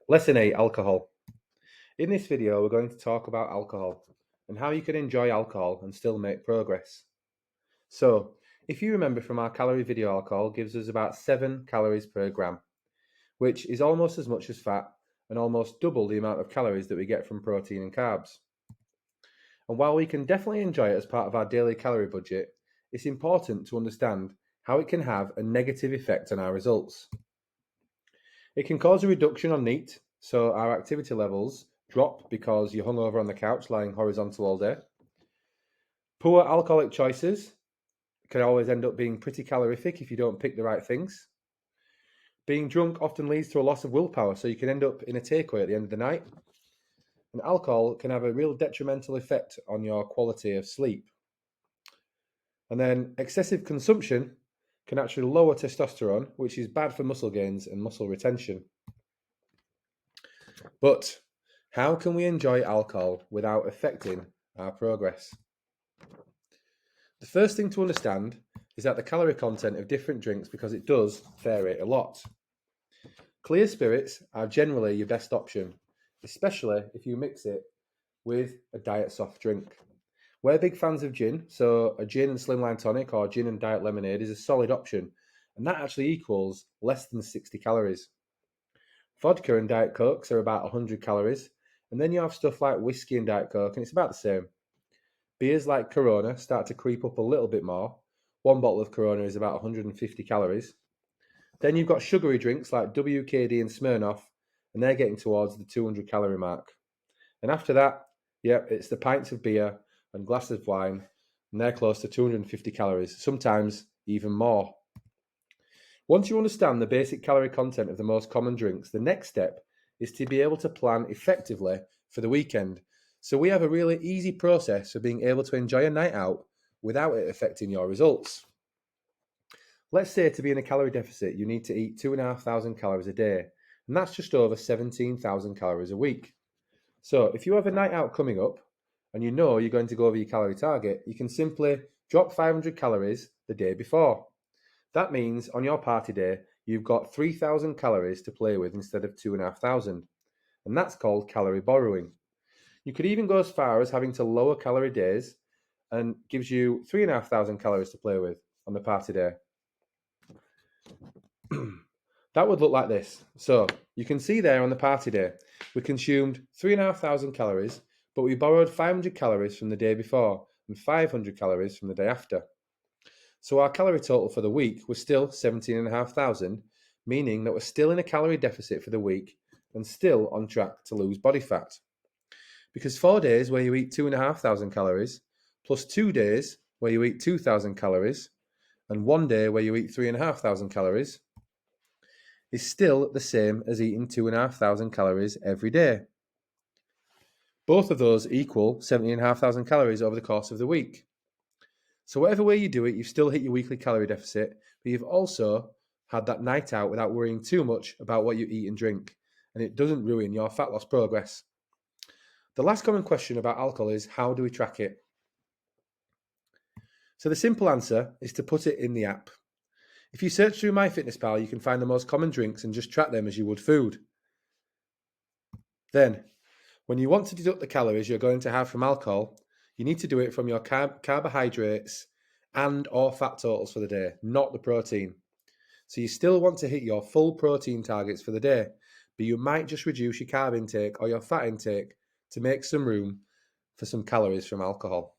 Lesson 8, Alcohol. In this video, we're going to talk about alcohol and how you can enjoy alcohol and still make progress. So, if you remember from our calorie video, alcohol gives us about 7 calories per gram, which is almost as much as fat and almost double the amount of calories that we get from protein and carbs. And while we can definitely enjoy it as part of our daily calorie budget, it's important to understand how it can have a negative effect on our results. It can cause a reduction on NEAT, so our activity levels drop because you're hung over on the couch lying horizontal all day. Poor alcoholic choices can always end up being pretty calorific if you don't pick the right things. Being drunk often leads to a loss of willpower, so you can end up in a takeaway at the end of the night. And alcohol can have a real detrimental effect on your quality of sleep. And then excessive consumption can actually lower testosterone, which is bad for muscle gains and muscle retention. But how can we enjoy alcohol without affecting our progress? The first thing to understand is that the calorie content of different drinks, because it does vary a lot. Clear spirits are generally your best option, especially if you mix it with a diet soft drink. We're big fans of gin, so a gin and slimline tonic or gin and diet lemonade is a solid option, and that actually equals less than 60 calories. Vodka and Diet Cokes are about 100 calories, and then you have stuff like whiskey and Diet Coke, and it's about the same. Beers like Corona start to creep up a little bit more. One bottle of Corona is about 150 calories. Then you've got sugary drinks like WKD and Smirnoff, and they're getting towards the 200 calorie mark. And after that, it's the pints of beer and glasses of wine, and they're close to 250 calories, sometimes even more. Once you understand the basic calorie content of the most common drinks, the next step is to be able to plan effectively for the weekend. So we have a really easy process for being able to enjoy a night out without it affecting your results. Let's say to be in a calorie deficit, you need to eat 2,500 calories a day, and that's just over 17,000 calories a week. So if you have a night out coming up and you know you're going to go over your calorie target, you can simply drop 500 calories the day before. That means on your party day, you've got 3,000 calories to play with instead of 2,500. And that's called calorie borrowing. You could even go as far as having to lower calorie days and gives you 3,500 calories to play with on the party day. That would look like this. So you can see there on the party day, we consumed 3,500 calories, but we borrowed 500 calories from the day before and 500 calories from the day after. So our calorie total for the week was still 17,500, meaning that we're still in a calorie deficit for the week and still on track to lose body fat. Because 4 days where you eat 2,500 calories, plus 2 days where you eat 2,000 calories, and 1 day where you eat 3,500 calories, is still the same as eating 2,500 calories every day. Both of those equal 17,500 calories over the course of the week. So whatever way you do it, you've still hit your weekly calorie deficit, but you've also had that night out without worrying too much about what you eat and drink, and it doesn't ruin your fat loss progress. The last common question about alcohol is, how do we track it? So the simple answer is to put it in the app. If you search through MyFitnessPal, you can find the most common drinks and just track them as you would food. Then, when you want to deduct the calories you're going to have from alcohol, you need to do it from your carbohydrates and or fat totals for the day, not the protein. So you still want to hit your full protein targets for the day, but you might just reduce your carb intake or your fat intake to make some room for some calories from alcohol.